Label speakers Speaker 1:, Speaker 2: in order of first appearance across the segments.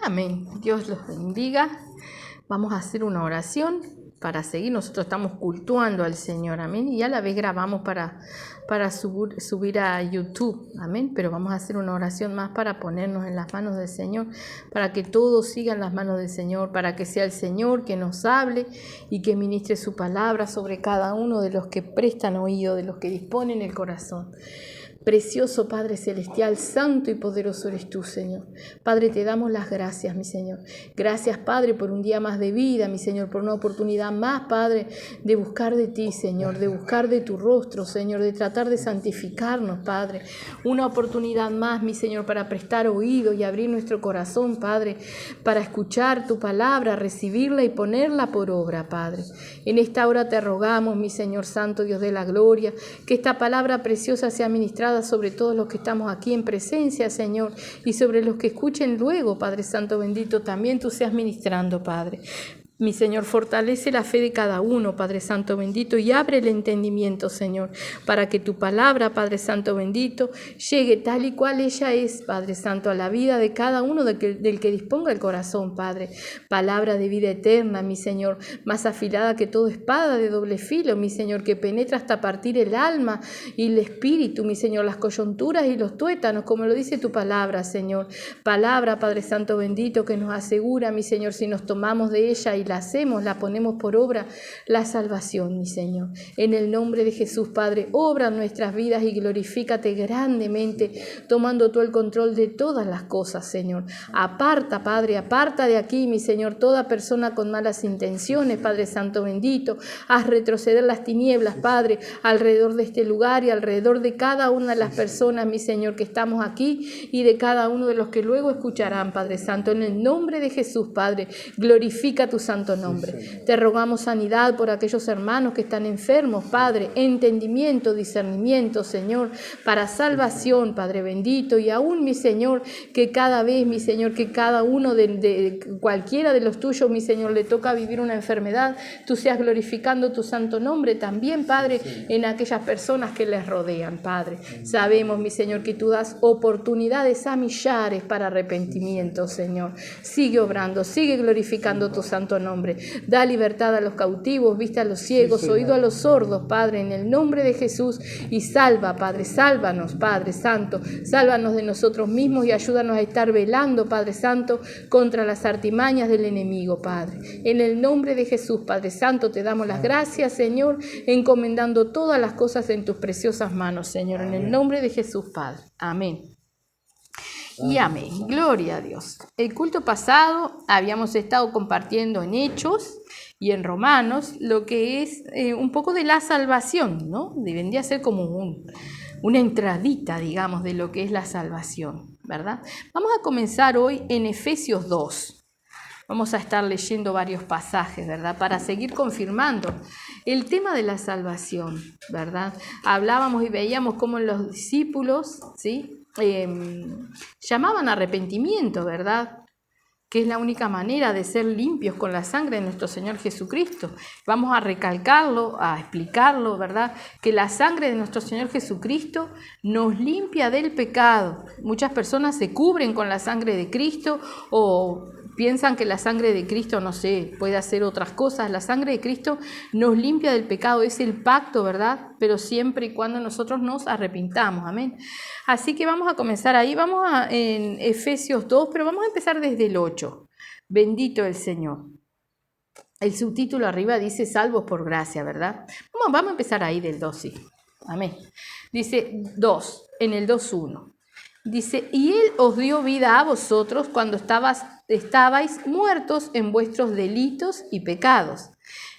Speaker 1: Amén. Dios los bendiga. Vamos a hacer una oración para seguir. Nosotros estamos cultuando al Señor. Amén. Y a la vez grabamos para subir a YouTube. Amén. Pero vamos a hacer una oración más para ponernos en las manos del Señor, para que todos sigan las manos del Señor, para que sea el Señor que nos hable y que ministre su palabra sobre cada uno de los que prestan oído, de los que disponen el corazón. Precioso Padre Celestial, santo y poderoso eres tú, Señor. Padre, te damos las gracias, mi Señor. Gracias, Padre, por un día más de vida, mi Señor, por una oportunidad más, Padre, de buscar de ti, Señor, de buscar de tu rostro, Señor, de tratar de santificarnos, Padre. Una oportunidad más, mi Señor, para prestar oído y abrir nuestro corazón, Padre, para escuchar tu palabra, recibirla y ponerla por obra, Padre. En esta hora te rogamos, mi Señor Santo, Dios de la gloria, que esta palabra preciosa sea ministrada sobre todos los que estamos aquí en presencia, Señor, y sobre los que escuchen luego, Padre Santo bendito, también tú seas ministrando, Padre. Mi Señor, fortalece la fe de cada uno, Padre Santo bendito, y abre el entendimiento, Señor, para que tu palabra, Padre Santo bendito, llegue tal y cual ella es, Padre Santo, a la vida de cada uno del que disponga el corazón, Padre. Palabra de vida eterna, mi Señor, más afilada que toda espada de doble filo, mi Señor, que penetra hasta partir el alma y el espíritu, mi Señor, las coyunturas y los tuétanos, como lo dice tu palabra, Señor. Palabra, Padre Santo bendito, que nos asegura, mi Señor, si nos tomamos de ella y la hacemos, la ponemos por obra, la salvación, mi Señor. En el nombre de Jesús, Padre, obra en nuestras vidas y glorifícate grandemente, tomando tú el control de todas las cosas, Señor. Aparta, Padre, aparta de aquí, mi Señor, toda persona con malas intenciones, Padre Santo bendito. Haz retroceder las tinieblas, Padre, alrededor de este lugar y alrededor de cada una de las personas, mi Señor, que estamos aquí y de cada uno de los que luego escucharán, Padre Santo. En el nombre de Jesús, Padre, glorifica tu santo nombre. Te rogamos sanidad por aquellos hermanos que están enfermos, Padre, entendimiento, discernimiento, Señor, para salvación, Padre bendito, y aún, mi Señor, que cada vez, mi Señor, que cada uno de cualquiera de los tuyos, mi Señor, le toca vivir una enfermedad, tú seas glorificando tu santo nombre también, Padre, en aquellas personas que les rodean, Padre. Sabemos, mi Señor, que tú das oportunidades a millares para arrepentimiento, Señor. Sigue obrando, sigue glorificando tu santo nombre. Da libertad a los cautivos, vista a los ciegos, oído a los sordos, Padre, en el nombre de Jesús. Y salva, Padre, sálvanos, Padre Santo, sálvanos de nosotros mismos y ayúdanos a estar velando, Padre Santo, contra las artimañas del enemigo, Padre. En el nombre de Jesús, Padre Santo, te damos las gracias, Señor, encomendando todas las cosas en tus preciosas manos, Señor, en el nombre de Jesús, Padre. Amén. Y amén. Gloria a Dios. El culto pasado habíamos estado compartiendo en Hechos y en Romanos lo que es un poco de la salvación, ¿no? Vendría a ser como una entradita, digamos, de lo que es la salvación, ¿verdad? Vamos a comenzar hoy en Efesios 2. Vamos a estar leyendo varios pasajes, ¿verdad? Para seguir confirmando el tema de la salvación, ¿verdad? Hablábamos y veíamos cómo los discípulos, ¿sí?, llamaban arrepentimiento, ¿verdad? Que es la única manera de ser limpios con la sangre de nuestro Señor Jesucristo. Vamos a recalcarlo, a explicarlo, ¿verdad? Que la sangre de nuestro Señor Jesucristo nos limpia del pecado. Muchas personas se cubren con la sangre de Cristo o piensan que la sangre de Cristo, no sé, puede hacer otras cosas. La sangre de Cristo nos limpia del pecado, es el pacto, ¿verdad? Pero siempre y cuando nosotros nos arrepintamos, amén. Así que vamos a comenzar ahí, en Efesios 2, pero vamos a empezar desde el 8. Bendito el Señor. El subtítulo arriba dice salvos por gracia, ¿verdad? Vamos a empezar ahí del 2, sí. Amén. Dice 2, en el 2:1. Dice, y Él os dio vida a vosotros cuando estabais muertos en vuestros delitos y pecados,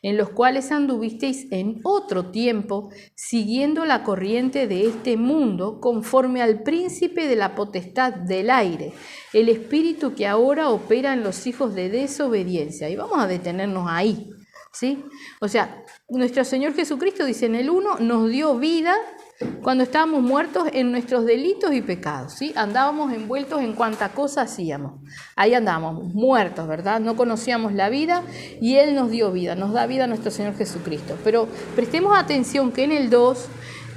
Speaker 1: en los cuales anduvisteis en otro tiempo, siguiendo la corriente de este mundo, conforme al príncipe de la potestad del aire, el espíritu que ahora opera en los hijos de desobediencia. Y vamos a detenernos ahí, ¿sí? O sea, nuestro Señor Jesucristo, dice en el 1, nos dio vida cuando estábamos muertos en nuestros delitos y pecados, ¿sí? Andábamos envueltos en cuanta cosa hacíamos. Ahí andábamos, muertos, ¿verdad? No conocíamos la vida y Él nos dio vida, nos da vida a nuestro Señor Jesucristo. Pero prestemos atención que en el 2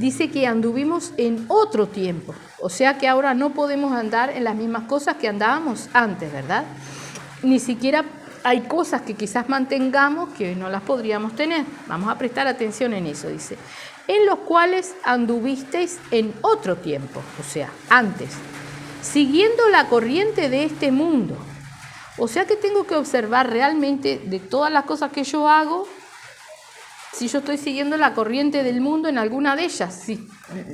Speaker 1: dice que anduvimos en otro tiempo. O sea que ahora no podemos andar en las mismas cosas que andábamos antes, ¿verdad? Ni siquiera hay cosas que quizás mantengamos que hoy no las podríamos tener. Vamos a prestar atención en eso, dice. En los cuales anduvisteis en otro tiempo, o sea, antes, siguiendo la corriente de este mundo. O sea que tengo que observar realmente de todas las cosas que yo hago, si yo estoy siguiendo la corriente del mundo en alguna de ellas, si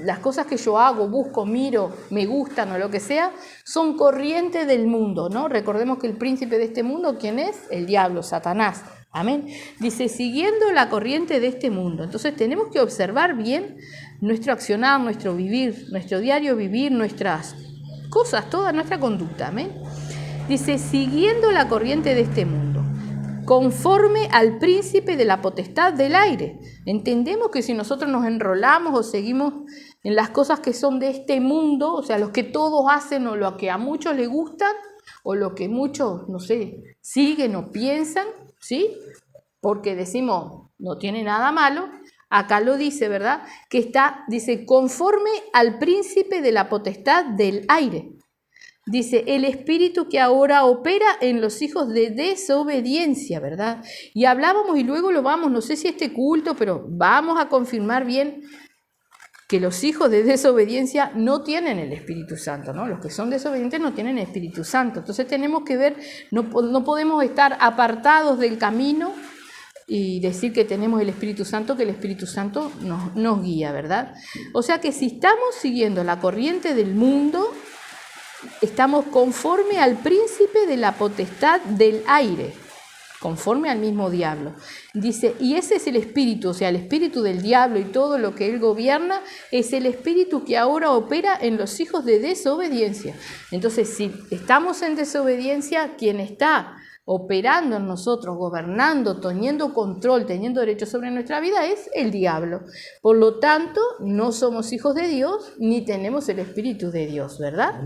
Speaker 1: las cosas que yo hago, busco, miro, me gustan o lo que sea, son corriente del mundo, ¿no? Recordemos que el príncipe de este mundo, ¿quién es? El diablo, Satanás. Amén. Dice, siguiendo la corriente de este mundo. Entonces tenemos que observar bien nuestro accionar, nuestro vivir, nuestro diario vivir, nuestras cosas, toda nuestra conducta. Amén. Dice, siguiendo la corriente de este mundo, conforme al príncipe de la potestad del aire. Entendemos que si nosotros nos enrolamos o seguimos en las cosas que son de este mundo, o sea, lo que todos hacen o lo que a muchos les gustan, o lo que muchos, no sé, siguen o piensan, ¿sí? Porque decimos, no tiene nada malo. Acá lo dice, ¿verdad? Que está, dice, conforme al príncipe de la potestad del aire. Dice, el espíritu que ahora opera en los hijos de desobediencia, ¿verdad? Y hablábamos y luego lo vamos, no sé si este culto, pero vamos a confirmar bien que los hijos de desobediencia no tienen el Espíritu Santo, ¿no? Los que son desobedientes no tienen el Espíritu Santo. Entonces tenemos que ver, no podemos estar apartados del camino y decir que tenemos el Espíritu Santo, que el Espíritu Santo nos guía, ¿verdad? O sea que si estamos siguiendo la corriente del mundo, estamos conforme al príncipe de la potestad del aire, conforme al mismo diablo. Dice, y ese es el espíritu, o sea, el espíritu del diablo y todo lo que él gobierna, es el espíritu que ahora opera en los hijos de desobediencia. Entonces, si estamos en desobediencia, quien está operando en nosotros, gobernando, teniendo control, teniendo derecho sobre nuestra vida, es el diablo. Por lo tanto, no somos hijos de Dios, ni tenemos el Espíritu de Dios, ¿verdad?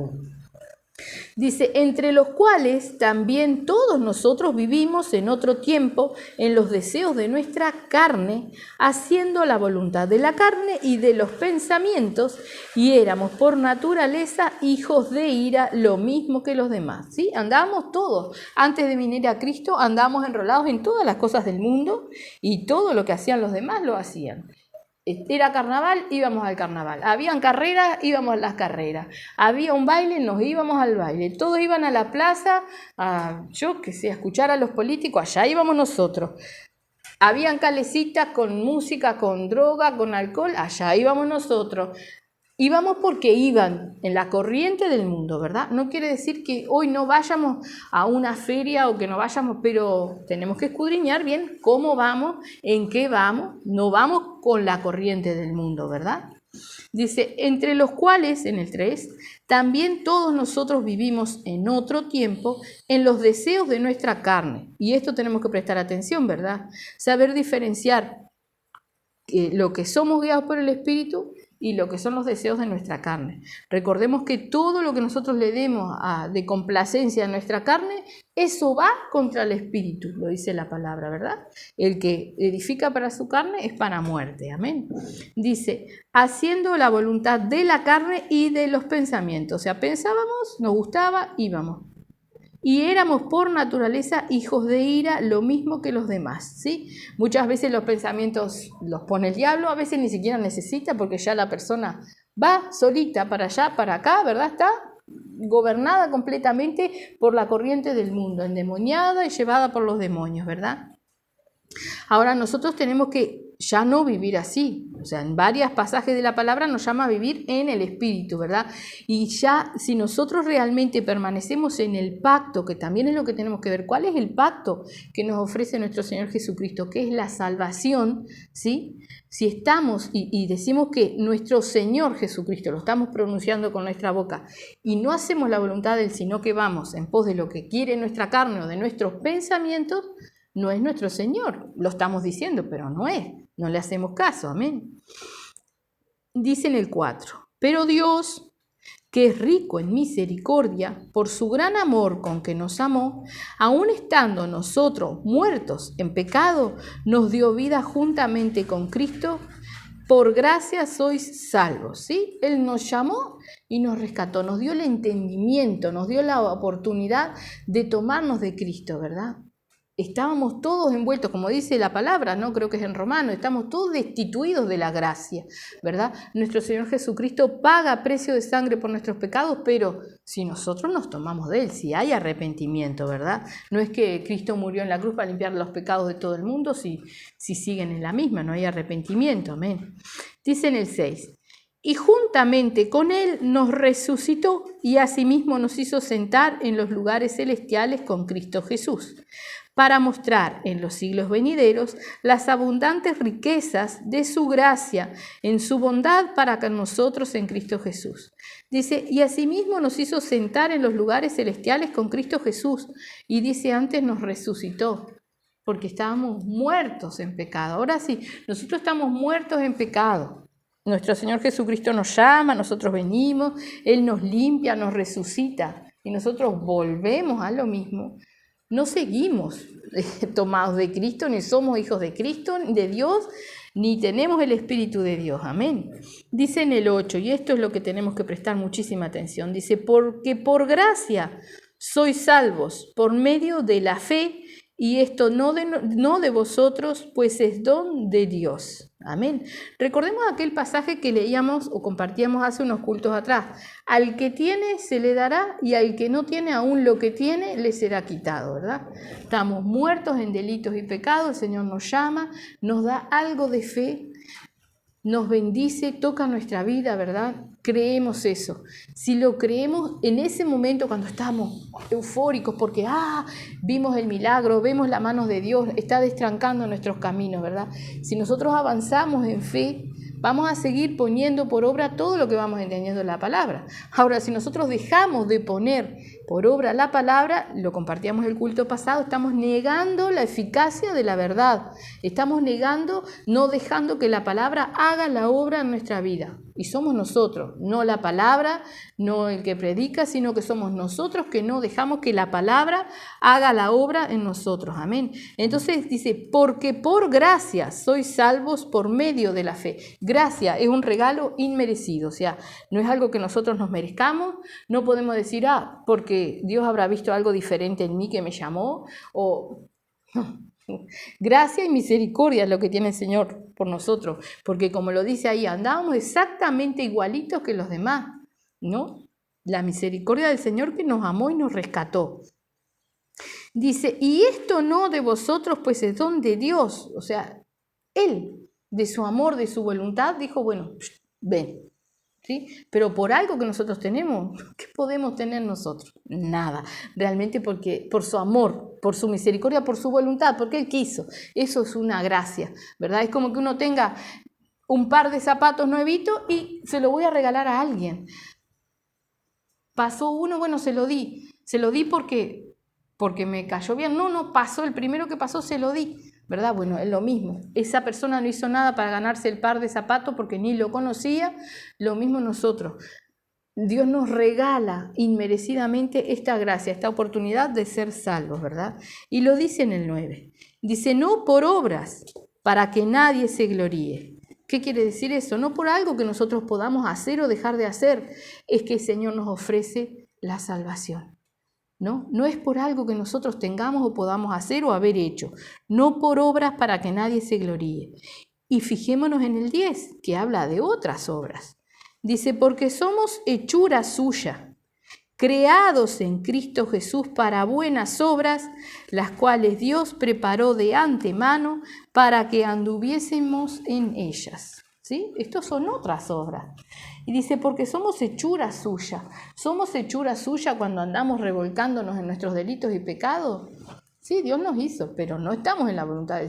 Speaker 1: Dice, entre los cuales también todos nosotros vivimos en otro tiempo en los deseos de nuestra carne, haciendo la voluntad de la carne y de los pensamientos, y éramos por naturaleza hijos de ira, lo mismo que los demás. ¿Sí? Andábamos todos, antes de venir a Cristo, andábamos enrolados en todas las cosas del mundo, y todo lo que hacían los demás lo hacían. Era carnaval, íbamos al carnaval. Habían carreras, íbamos a las carreras. Había un baile, nos íbamos al baile. Todos iban a la plaza, a escuchar a los políticos, allá íbamos nosotros. Habían calecitas con música, con droga, con alcohol, allá íbamos nosotros. Íbamos porque iban en la corriente del mundo, ¿verdad? No quiere decir que hoy no vayamos a una feria o que no vayamos, pero tenemos que escudriñar bien cómo vamos, en qué vamos. No vamos con la corriente del mundo, ¿verdad? Dice, entre los cuales, en el 3, también todos nosotros vivimos en otro tiempo en los deseos de nuestra carne. Y esto tenemos que prestar atención, ¿verdad? Saber diferenciar lo que somos guiados por el Espíritu y lo que son los deseos de nuestra carne. Recordemos que todo lo que nosotros le demos de complacencia a nuestra carne, eso va contra el espíritu, lo dice la palabra, ¿verdad? El que edifica para su carne es para muerte, amén. Dice, haciendo la voluntad de la carne y de los pensamientos. O sea, pensábamos, nos gustaba, íbamos. Y éramos por naturaleza hijos de ira, lo mismo que los demás, ¿sí? Muchas veces los pensamientos los pone el diablo, a veces ni siquiera necesita porque ya la persona va solita para allá, para acá, ¿verdad? Está gobernada completamente por la corriente del mundo, endemoniada y llevada por los demonios, ¿verdad? Ahora nosotros tenemos que ya no vivir así, o sea, en varios pasajes de la palabra nos llama a vivir en el Espíritu, ¿verdad? Y ya si nosotros realmente permanecemos en el pacto, que también es lo que tenemos que ver, ¿cuál es el pacto que nos ofrece nuestro Señor Jesucristo? Que es la salvación, ¿sí? Si estamos y decimos que nuestro Señor Jesucristo, lo estamos pronunciando con nuestra boca, y no hacemos la voluntad de Él, sino que vamos en pos de lo que quiere nuestra carne o de nuestros pensamientos, no es nuestro Señor, lo estamos diciendo, pero no es, no le hacemos caso, amén. Dice en el 4, pero Dios, que es rico en misericordia, por su gran amor con que nos amó, aun estando nosotros muertos en pecado, nos dio vida juntamente con Cristo. por gracia sois salvos, ¿sí? Él nos llamó y nos rescató, nos dio el entendimiento, nos dio la oportunidad de tomarnos de Cristo, ¿verdad? Estábamos todos envueltos, como dice la palabra, ¿no? Creo que es en Romano, estamos todos destituidos de la gracia, ¿verdad? Nuestro Señor Jesucristo paga precio de sangre por nuestros pecados, pero si nosotros nos tomamos de Él, si hay arrepentimiento, ¿verdad? No es que Cristo murió en la cruz para limpiar los pecados de todo el mundo, si siguen en la misma, no hay arrepentimiento, amén. Dice en el 6, y juntamente con Él nos resucitó y asimismo nos hizo sentar en los lugares celestiales con Cristo Jesús, para mostrar en los siglos venideros las abundantes riquezas de su gracia en su bondad para con nosotros en Cristo Jesús. Dice, y asimismo nos hizo sentar en los lugares celestiales con Cristo Jesús. Y dice, antes nos resucitó, porque estábamos muertos en pecado. Ahora sí, nosotros estamos muertos en pecado. Nuestro Señor Jesucristo nos llama, nosotros venimos, Él nos limpia, nos resucita, y nosotros volvemos a lo mismo. No seguimos tomados de Cristo, ni somos hijos de Cristo, de Dios, ni tenemos el Espíritu de Dios. Amén. Dice en el 8, y esto es lo que tenemos que prestar muchísima atención. Dice, porque por gracia sois salvos por medio de la fe, y esto no de vosotros, pues es don de Dios. Amén. Recordemos aquel pasaje que leíamos o compartíamos hace unos cultos atrás. Al que tiene se le dará y al que no tiene aún lo que tiene le será quitado, ¿verdad? Estamos muertos en delitos y pecados, el Señor nos llama, nos da algo de fe, nos bendice, toca nuestra vida, ¿verdad? Creemos eso. Si lo creemos en ese momento cuando estamos eufóricos porque vimos el milagro, vemos la mano de Dios, está destrancando nuestros caminos, ¿verdad? Si nosotros avanzamos en fe, vamos a seguir poniendo por obra todo lo que vamos entendiendo en la palabra. Ahora, si nosotros dejamos de poner por obra la palabra, lo compartíamos el culto pasado, estamos negando la eficacia de la verdad. Estamos negando, no dejando que la palabra haga la obra en nuestra vida. Y somos nosotros, no la palabra, no el que predica, sino que somos nosotros que no dejamos que la palabra haga la obra en nosotros. Amén. Entonces dice, porque por gracia sois salvos por medio de la fe. Gracia es un regalo inmerecido, o sea, no es algo que nosotros nos merezcamos, no podemos decir, porque Dios habrá visto algo diferente en mí que me llamó, o... Gracia y misericordia es lo que tiene el Señor por nosotros, porque como lo dice ahí, andábamos exactamente igualitos que los demás, ¿no? La misericordia del Señor que nos amó y nos rescató. Dice, y esto no de vosotros, pues es don de Dios. O sea, Él, de su amor, de su voluntad, dijo, bueno, ven. ¿Sí? Pero por algo que nosotros tenemos, ¿qué podemos tener nosotros? Nada, realmente porque por su amor, por su misericordia, por su voluntad, porque Él quiso. Eso es una gracia, ¿verdad? Es como que uno tenga un par de zapatos nuevitos y se lo voy a regalar a alguien. Pasó uno, bueno, se lo di porque me cayó bien. No, pasó, el primero que pasó se lo di. ¿Verdad? Bueno, es lo mismo. Esa persona no hizo nada para ganarse el par de zapatos porque ni lo conocía. Lo mismo nosotros. Dios nos regala inmerecidamente esta gracia, esta oportunidad de ser salvos, ¿verdad? Y lo dice en el 9. Dice, no por obras, para que nadie se gloríe. ¿Qué quiere decir eso? No por algo que nosotros podamos hacer o dejar de hacer. Es que el Señor nos ofrece la salvación. No es por algo que nosotros tengamos o podamos hacer o haber hecho, no por obras para que nadie se gloríe. Y fijémonos en el 10, que habla de otras obras. Dice, porque somos hechura suya, creados en Cristo Jesús para buenas obras, las cuales Dios preparó de antemano para que anduviésemos en ellas. ¿Sí? Estas son otras obras. Y dice, porque somos hechura suya. ¿Somos hechura suya cuando andamos revolcándonos en nuestros delitos y pecados? Sí, Dios nos hizo, pero no estamos en la voluntad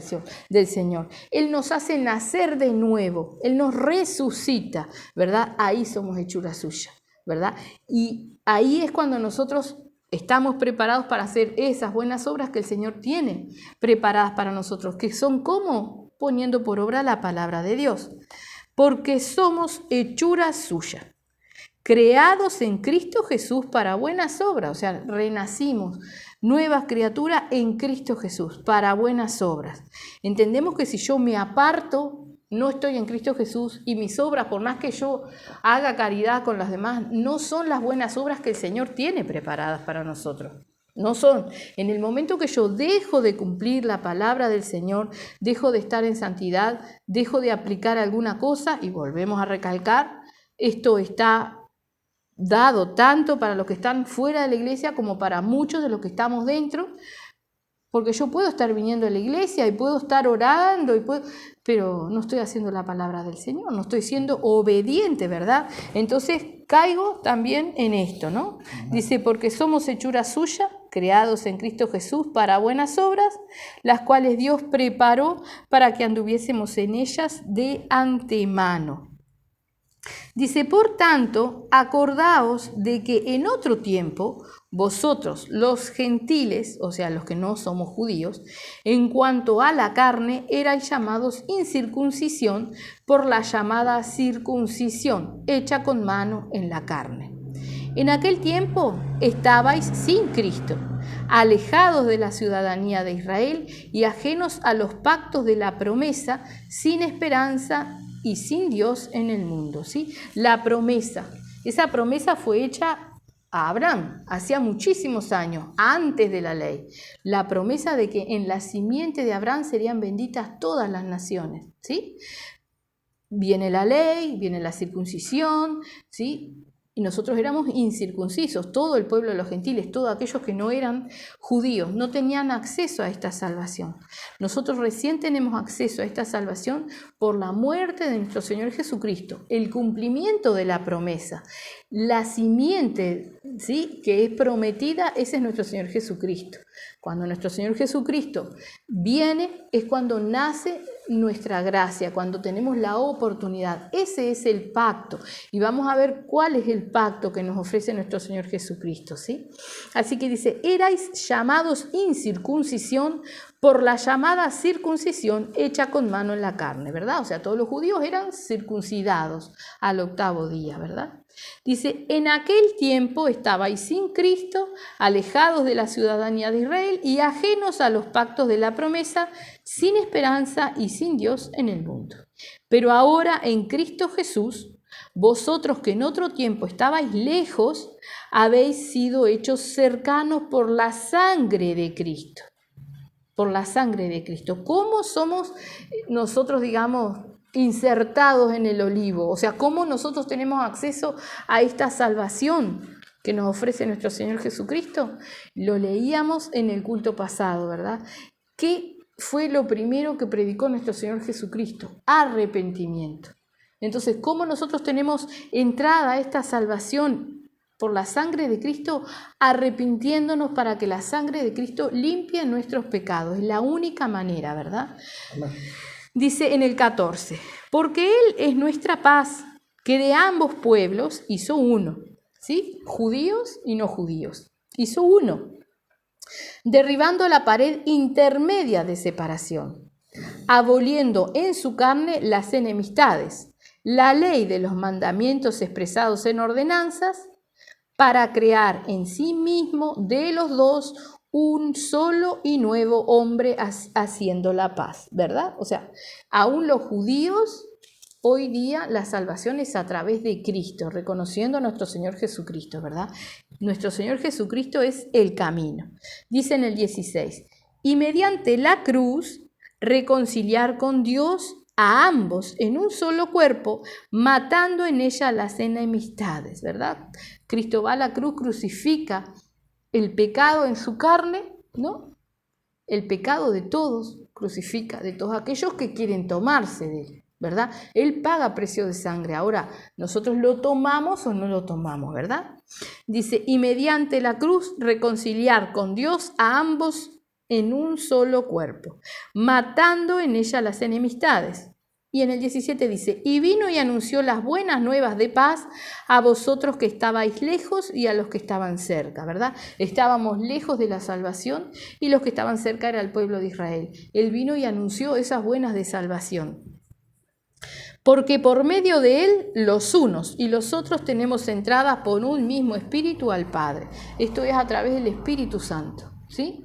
Speaker 1: del Señor. Él nos hace nacer de nuevo, Él nos resucita, ¿verdad? Ahí somos hechura suya, ¿verdad? Y ahí es cuando nosotros estamos preparados para hacer esas buenas obras que el Señor tiene preparadas para nosotros, que son como poniendo por obra la palabra de Dios. Porque somos hechura suya, creados en Cristo Jesús para buenas obras, o sea, renacimos, nuevas criaturas en Cristo Jesús, para buenas obras. Entendemos que si yo me aparto, no estoy en Cristo Jesús y mis obras, por más que yo haga caridad con las demás, no son las buenas obras que el Señor tiene preparadas para nosotros. No son. En el momento que yo dejo de cumplir la palabra del Señor, dejo de estar en santidad, dejo de aplicar alguna cosa, y volvemos a recalcar, esto está dado tanto para los que están fuera de la iglesia como para muchos de los que estamos dentro, porque yo puedo estar viniendo a la iglesia y puedo estar orando, pero no estoy haciendo la palabra del Señor, no estoy siendo obediente, ¿verdad? Entonces caigo también en esto, ¿no? Dice, porque somos hechura suya, creados en Cristo Jesús para buenas obras, las cuales Dios preparó para que anduviésemos en ellas de antemano. Dice, por tanto, acordaos de que en otro tiempo vosotros, los gentiles, o sea, los que no somos judíos, en cuanto a la carne, erais llamados incircuncisión por la llamada circuncisión, hecha con mano en la carne. En aquel tiempo estabais sin Cristo, alejados de la ciudadanía de Israel y ajenos a los pactos de la promesa, sin esperanza y sin Dios en el mundo, ¿sí? La promesa, esa promesa fue hecha a Abraham hacía muchísimos años, antes de la ley. La promesa de que en la simiente de Abraham serían benditas todas las naciones, ¿sí? Viene la ley, viene la circuncisión, ¿sí? Y nosotros éramos incircuncisos, todo el pueblo de los gentiles, todos aquellos que no eran judíos, no tenían acceso a esta salvación. Nosotros recién tenemos acceso a esta salvación por la muerte de nuestro Señor Jesucristo, el cumplimiento de la promesa. La simiente, ¿sí?, que es prometida, ese es nuestro Señor Jesucristo. Cuando nuestro Señor Jesucristo viene, es cuando nace nuestra gracia, cuando tenemos la oportunidad. Ese es el pacto. Y vamos a ver cuál es el pacto que nos ofrece nuestro Señor Jesucristo, ¿sí? Así que dice, erais llamados incircuncisión por la llamada circuncisión hecha con mano en la carne, ¿verdad? O sea, todos los judíos eran circuncidados al 8º día, ¿verdad? Dice, en aquel tiempo estabais sin Cristo, alejados de la ciudadanía de Israel y ajenos a los pactos de la promesa, sin esperanza y sin Dios en el mundo. Pero ahora en Cristo Jesús, vosotros que en otro tiempo estabais lejos, habéis sido hechos cercanos por la sangre de Cristo. Por la sangre de Cristo. ¿Cómo somos nosotros, digamos, insertados en el olivo? O sea, ¿cómo nosotros tenemos acceso a esta salvación que nos ofrece nuestro Señor Jesucristo? Lo leíamos en el culto pasado, ¿verdad? ¿Qué fue lo primero que predicó nuestro Señor Jesucristo? Arrepentimiento. Entonces, ¿cómo nosotros tenemos entrada a esta salvación? Por la sangre de Cristo, arrepintiéndonos para que la sangre de Cristo limpie nuestros pecados. Es la única manera, ¿verdad? Amén. Dice en el 14, porque Él es nuestra paz, que de ambos pueblos hizo uno, ¿sí? Judíos y no judíos. Hizo uno, derribando la pared intermedia de separación, aboliendo en su carne las enemistades, la ley de los mandamientos expresados en ordenanzas, para crear en sí mismo de los dos un solo y nuevo hombre haciendo la paz, ¿verdad? O sea, aún los judíos, hoy día la salvación es a través de Cristo, reconociendo a nuestro Señor Jesucristo, ¿verdad? Nuestro Señor Jesucristo es el camino. Dice en el 16, y mediante la cruz reconciliar con Dios a ambos en un solo cuerpo, matando en ella las enemistades, ¿verdad? Cristo va a la cruz, crucifica el pecado en su carne, ¿no? El pecado de todos, crucifica de todos aquellos que quieren tomarse de él, ¿verdad? Él paga precio de sangre. Ahora, nosotros lo tomamos o no lo tomamos, ¿verdad? Dice, y mediante la cruz reconciliar con Dios a ambos en un solo cuerpo, matando en ella las enemistades. Y en el 17 dice, y vino y anunció las buenas nuevas de paz a vosotros que estabais lejos y a los que estaban cerca, ¿verdad? Estábamos lejos de la salvación y los que estaban cerca era el pueblo de Israel. Él vino y anunció esas buenas de salvación. Porque por medio de él los unos y los otros tenemos entrada por un mismo espíritu al Padre. Esto es a través del Espíritu Santo, ¿sí?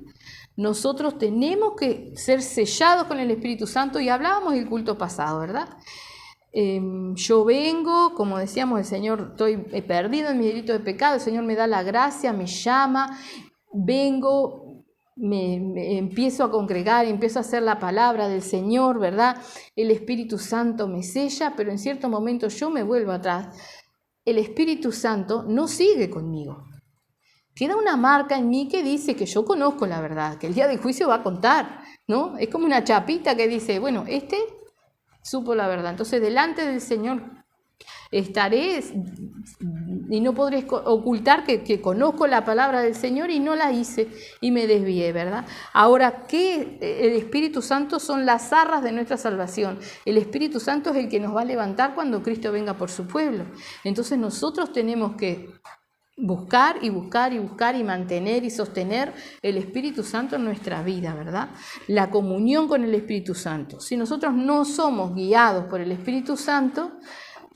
Speaker 1: Nosotros tenemos que ser sellados con el Espíritu Santo, y hablábamos del culto pasado, ¿verdad? Yo vengo, como decíamos, el Señor, estoy perdido en mi delito de pecado, el Señor me da la gracia, me llama, vengo, me empiezo a congregar, empiezo a hacer la palabra del Señor, ¿verdad? El Espíritu Santo me sella, pero en cierto momento yo me vuelvo atrás. El Espíritu Santo no sigue conmigo. Queda una marca en mí que dice que yo conozco la verdad, que el día del juicio va a contar, ¿no? Es como una chapita que dice, bueno, supo la verdad. Entonces, delante del Señor estaré y no podré ocultar que conozco la palabra del Señor y no la hice y me desvié, ¿verdad? Ahora, ¿qué? El Espíritu Santo son las arras de nuestra salvación. El Espíritu Santo es el que nos va a levantar cuando Cristo venga por su pueblo. Entonces, nosotros tenemos que buscar y buscar y buscar y mantener y sostener el Espíritu Santo en nuestra vida, ¿verdad? La comunión con el Espíritu Santo. Si nosotros no somos guiados por el Espíritu Santo,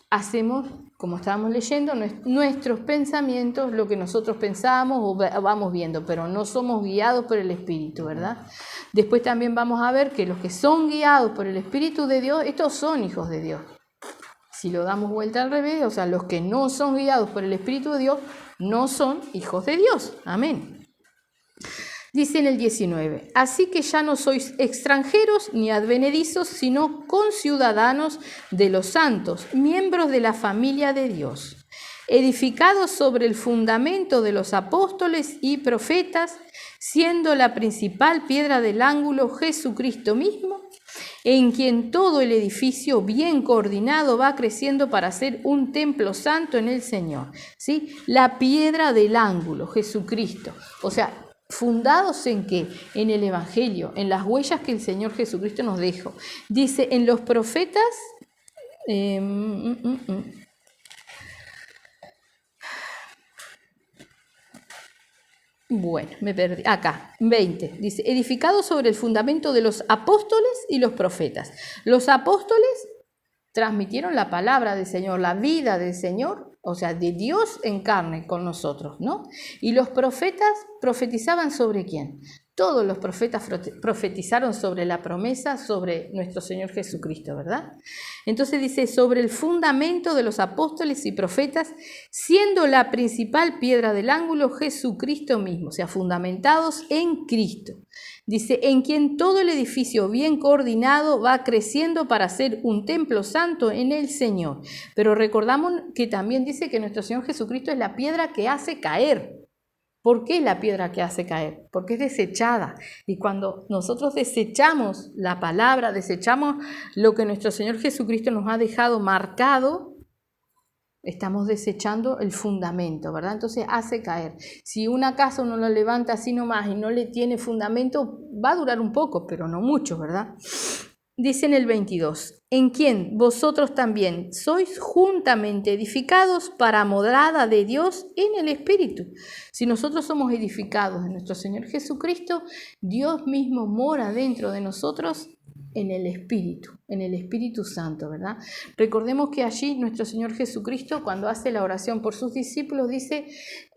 Speaker 1: hacemos, como estábamos leyendo, nuestros pensamientos, lo que nosotros pensamos o vamos viendo, pero no somos guiados por el Espíritu, ¿verdad? Después también vamos a ver que los que son guiados por el Espíritu de Dios, estos son hijos de Dios. Si lo damos vuelta al revés, o sea, los que no son guiados por el Espíritu de Dios, no son hijos de Dios. Amén. Dice en el 19, así que ya no sois extranjeros ni advenedizos, sino conciudadanos de los santos, miembros de la familia de Dios, edificados sobre el fundamento de los apóstoles y profetas, siendo la principal piedra del ángulo Jesucristo mismo, en quien todo el edificio bien coordinado va creciendo para ser un templo santo en el Señor. ¿Sí? La piedra del ángulo, Jesucristo. O sea, ¿fundados en qué? En el Evangelio, en las huellas que el Señor Jesucristo nos dejó. Dice, en los profetas... Bueno, me perdí. Acá, 20. Dice, edificados sobre el fundamento de los apóstoles y los profetas. Los apóstoles transmitieron la palabra del Señor, la vida del Señor, o sea, de Dios en carne con nosotros, ¿no? Y los profetas profetizaban sobre quién. Todos los profetas profetizaron sobre la promesa, sobre nuestro Señor Jesucristo, ¿verdad? Entonces dice, sobre el fundamento de los apóstoles y profetas, siendo la principal piedra del ángulo Jesucristo mismo, o sea, fundamentados en Cristo. Dice, en quien todo el edificio bien coordinado va creciendo para ser un templo santo en el Señor. Pero recordamos que también dice que nuestro Señor Jesucristo es la piedra que hace caer. ¿Por qué la piedra que hace caer? Porque es desechada. Y cuando nosotros desechamos la palabra, desechamos lo que nuestro Señor Jesucristo nos ha dejado marcado, estamos desechando el fundamento, ¿verdad? Entonces hace caer. Si una casa uno la levanta así nomás y no le tiene fundamento, va a durar un poco, pero no mucho, ¿verdad? Dice en el 22, en quien vosotros también sois juntamente edificados para morada de Dios en el Espíritu. Si nosotros somos edificados en nuestro Señor Jesucristo, Dios mismo mora dentro de nosotros en el Espíritu Santo, ¿verdad? Recordemos que allí nuestro Señor Jesucristo, cuando hace la oración por sus discípulos, dice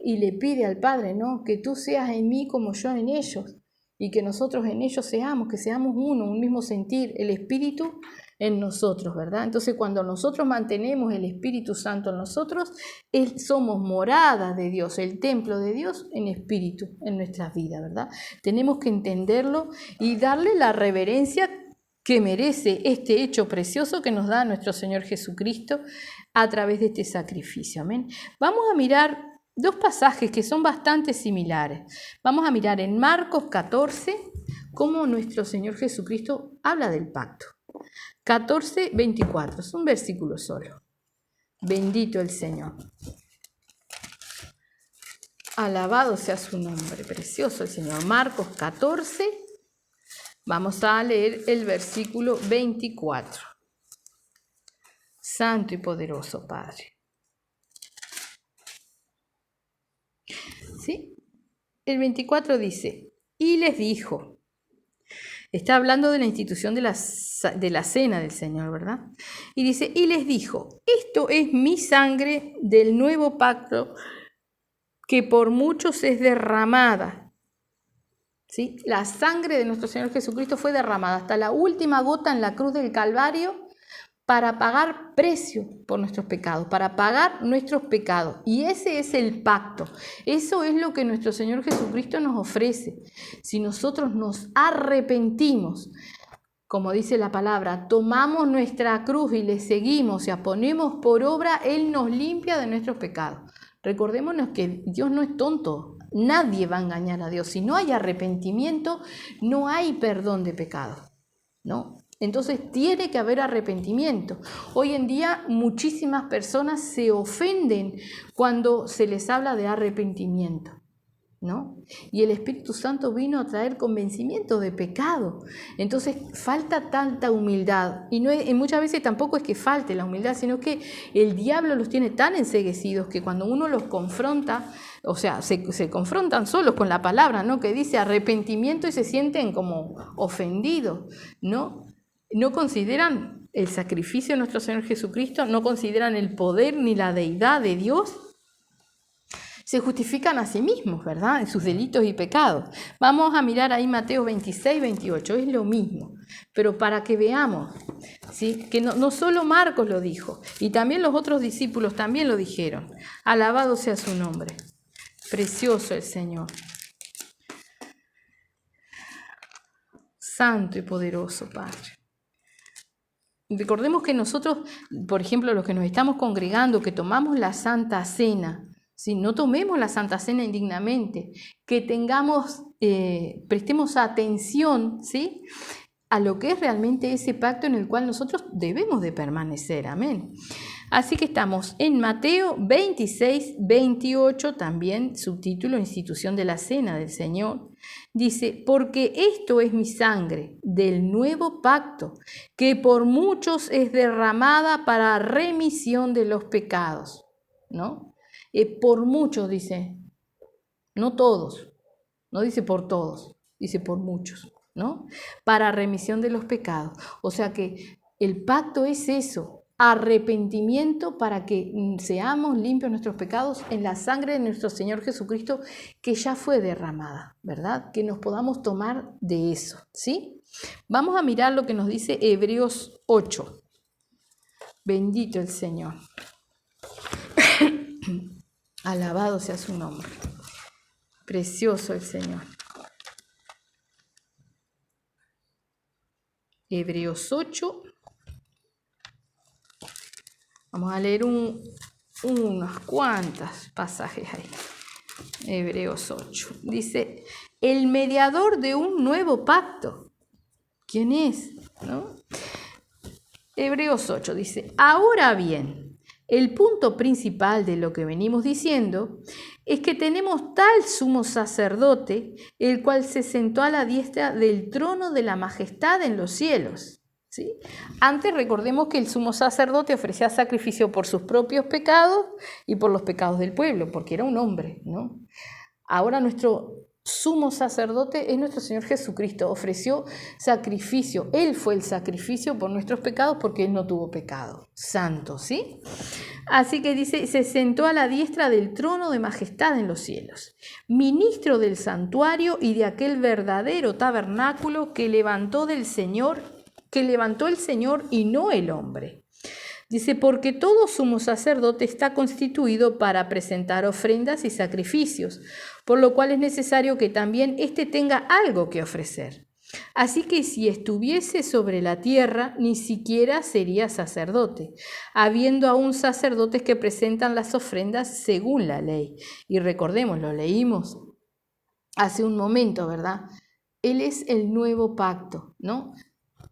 Speaker 1: y le pide al Padre, ¿no? Que tú seas en mí como yo en ellos. Y que nosotros en ellos seamos, que seamos uno, un mismo sentir, el Espíritu en nosotros, ¿verdad? Entonces, cuando nosotros mantenemos el Espíritu Santo en nosotros, somos morada de Dios, el templo de Dios en espíritu, en nuestras vidas, ¿verdad? Tenemos que entenderlo y darle la reverencia que merece este hecho precioso que nos da nuestro Señor Jesucristo a través de este sacrificio, amén. Vamos a mirar dos pasajes que son bastante similares. Vamos a mirar en Marcos 14 cómo nuestro Señor Jesucristo habla del pacto. 14, 24, es un versículo solo. Bendito el Señor. Alabado sea su nombre, precioso el Señor. Marcos 14, vamos a leer el versículo 24. Santo y poderoso Padre. ¿Sí? El 24 dice, y les dijo, está hablando de la institución de la cena del Señor, ¿verdad? Y dice, y les dijo, esto es mi sangre del nuevo pacto que por muchos es derramada, ¿sí? La sangre de nuestro Señor Jesucristo fue derramada hasta la última gota en la cruz del Calvario para pagar precio por nuestros pecados, para pagar nuestros pecados. Y ese es el pacto. Eso es lo que nuestro Señor Jesucristo nos ofrece. Si nosotros nos arrepentimos, como dice la palabra, tomamos nuestra cruz y le seguimos, o sea, ponemos por obra, Él nos limpia de nuestros pecados. Recordémonos que Dios no es tonto, nadie va a engañar a Dios. Si no hay arrepentimiento, no hay perdón de pecados, ¿no? Entonces tiene que haber arrepentimiento. Hoy en día muchísimas personas se ofenden cuando se les habla de arrepentimiento, ¿no? Y el Espíritu Santo vino a traer convencimiento de pecado. Entonces falta tanta humildad. Y muchas veces tampoco es que falte la humildad, sino que el diablo los tiene tan enceguecidos que cuando uno los confronta, o sea, se confrontan solos con la palabra, ¿no? Que dice arrepentimiento y se sienten como ofendidos, ¿no? No consideran el sacrificio de nuestro Señor Jesucristo, no consideran el poder ni la deidad de Dios. Se justifican a sí mismos, ¿verdad? En sus delitos y pecados. Vamos a mirar ahí Mateo 26, 28, es lo mismo, pero para que veamos, ¿sí? Que no solo Marcos lo dijo, y también los otros discípulos también lo dijeron. Alabado sea su nombre. Precioso el Señor. Santo y poderoso Padre. Recordemos que nosotros, por ejemplo, los que nos estamos congregando, que tomamos la Santa Cena, ¿sí? No tomemos la Santa Cena indignamente, que prestemos atención, ¿sí? A lo que es realmente ese pacto en el cual nosotros debemos de permanecer, amén. Así que estamos en Mateo 26, 28, también subtítulo Institución de la Cena del Señor. Dice, porque esto es mi sangre del nuevo pacto, que por muchos es derramada para remisión de los pecados, ¿no? Por muchos dice, no todos, no dice por todos, dice por muchos, ¿no? Para remisión de los pecados. O sea que el pacto es eso, arrepentimiento para que seamos limpios nuestros pecados en la sangre de nuestro Señor Jesucristo que ya fue derramada, ¿verdad? Que nos podamos tomar de eso, ¿sí? Vamos a mirar lo que nos dice Hebreos 8. Bendito el Señor. Alabado sea su nombre. Precioso el Señor. Hebreos 8. Vamos a leer unas cuantas pasajes ahí. Hebreos 8. Dice, el mediador de un nuevo pacto. ¿Quién es? ¿No? Hebreos 8 dice, ahora bien, el punto principal de lo que venimos diciendo es que tenemos tal sumo sacerdote, el cual se sentó a la diestra del trono de la majestad en los cielos. ¿Sí? Antes recordemos que el sumo sacerdote ofrecía sacrificio por sus propios pecados y por los pecados del pueblo, porque era un hombre, ¿no? Ahora nuestro sumo sacerdote es nuestro Señor Jesucristo, ofreció sacrificio, Él fue el sacrificio por nuestros pecados porque Él no tuvo pecado, santo, ¿sí? Así que dice, se sentó a la diestra del trono de majestad en los cielos, ministro del santuario y de aquel verdadero tabernáculo que levantó el Señor y no el hombre. Dice, porque todo sumo sacerdote está constituido para presentar ofrendas y sacrificios, por lo cual es necesario que también éste tenga algo que ofrecer. Así que si estuviese sobre la tierra, ni siquiera sería sacerdote, habiendo aún sacerdotes que presentan las ofrendas según la ley. Y recordemos, lo leímos hace un momento, ¿verdad? Él es el nuevo pacto, ¿no?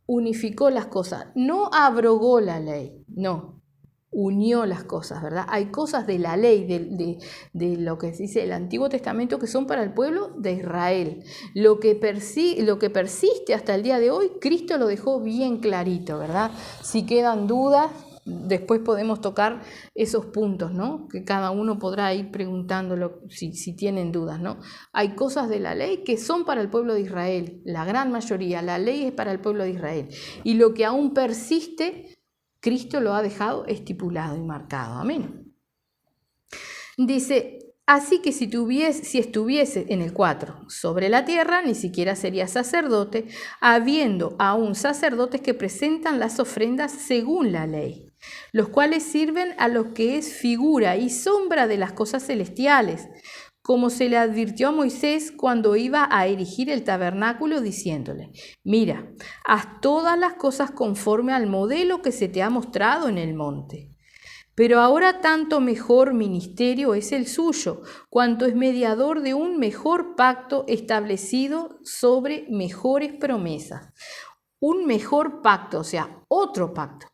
Speaker 1: Unificó las cosas, no abrogó la ley, no, unió las cosas, ¿verdad? Hay cosas de la ley, de lo que se dice el Antiguo Testamento que son para el pueblo de Israel. Lo que persiste hasta el día de hoy, Cristo lo dejó bien clarito, ¿verdad? Si quedan dudas, después podemos tocar esos puntos, ¿no? Que cada uno podrá ir preguntándolo si tienen dudas, ¿no? Hay cosas de la ley que son para el pueblo de Israel, la gran mayoría, la ley es para el pueblo de Israel. Y lo que aún persiste, Cristo lo ha dejado estipulado y marcado, amén. Dice, Así que si estuviese en el 4 sobre la tierra, ni siquiera sería sacerdote, habiendo aún sacerdotes que presentan las ofrendas según la ley, los cuales sirven a lo que es figura y sombra de las cosas celestiales, como se le advirtió a Moisés cuando iba a erigir el tabernáculo, diciéndole: mira, haz todas las cosas conforme al modelo que se te ha mostrado en el monte. Pero ahora tanto mejor ministerio es el suyo, cuanto es mediador de un mejor pacto establecido sobre mejores promesas. Un mejor pacto, o sea, otro pacto.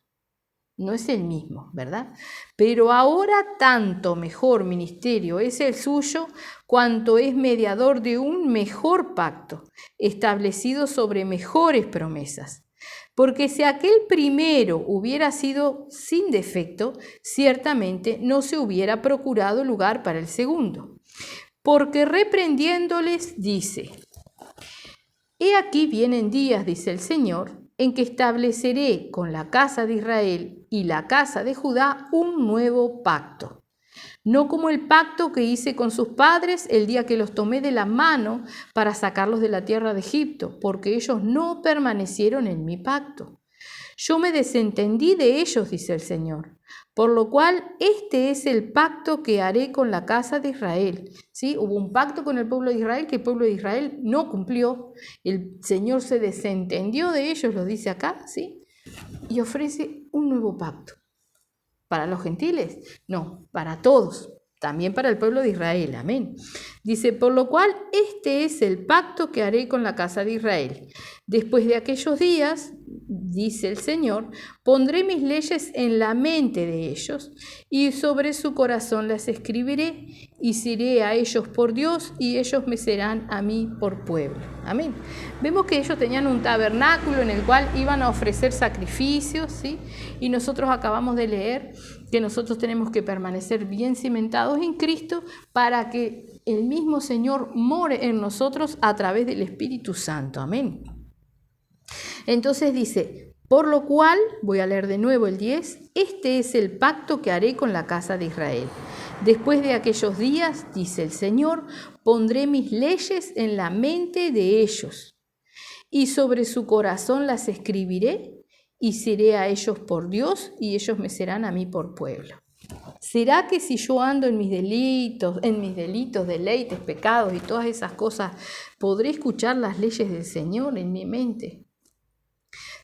Speaker 1: No es el mismo, ¿verdad? Pero ahora tanto mejor ministerio es el suyo, cuanto es mediador de un mejor pacto establecido sobre mejores promesas. Porque si aquel primero hubiera sido sin defecto, ciertamente no se hubiera procurado lugar para el segundo. Porque reprendiéndoles dice: he aquí vienen días, dice el Señor, en que estableceré con la casa de Israel y la casa de Judá un nuevo pacto. No como el pacto que hice con sus padres el día que los tomé de la mano para sacarlos de la tierra de Egipto, porque ellos no permanecieron en mi pacto. Yo me desentendí de ellos, dice el Señor, por lo cual este es el pacto que haré con la casa de Israel. ¿Sí? Hubo un pacto con el pueblo de Israel que el pueblo de Israel no cumplió. El Señor se desentendió de ellos, lo dice acá, ¿sí? Y ofrece un nuevo pacto. ¿Para los gentiles? No, para todos, también para el pueblo de Israel, amén. Dice: por lo cual este es el pacto que haré con la casa de Israel. Después de aquellos días, dice el Señor, pondré mis leyes en la mente de ellos y sobre su corazón las escribiré y seré a ellos por Dios y ellos me serán a mí por pueblo. Amén. Vemos que ellos tenían un tabernáculo en el cual iban a ofrecer sacrificios, ¿sí? Y nosotros acabamos de leer que nosotros tenemos que permanecer bien cimentados en Cristo para que el mismo Señor more en nosotros a través del Espíritu Santo. Amén. Entonces dice: por lo cual, voy a leer de nuevo el 10, este es el pacto que haré con la casa de Israel. Después de aquellos días, dice el Señor, pondré mis leyes en la mente de ellos y sobre su corazón las escribiré y seré a ellos por Dios y ellos me serán a mí por pueblo. ¿Será que si yo ando en mis delitos, deleites, pecados y todas esas cosas, podré escuchar las leyes del Señor en mi mente?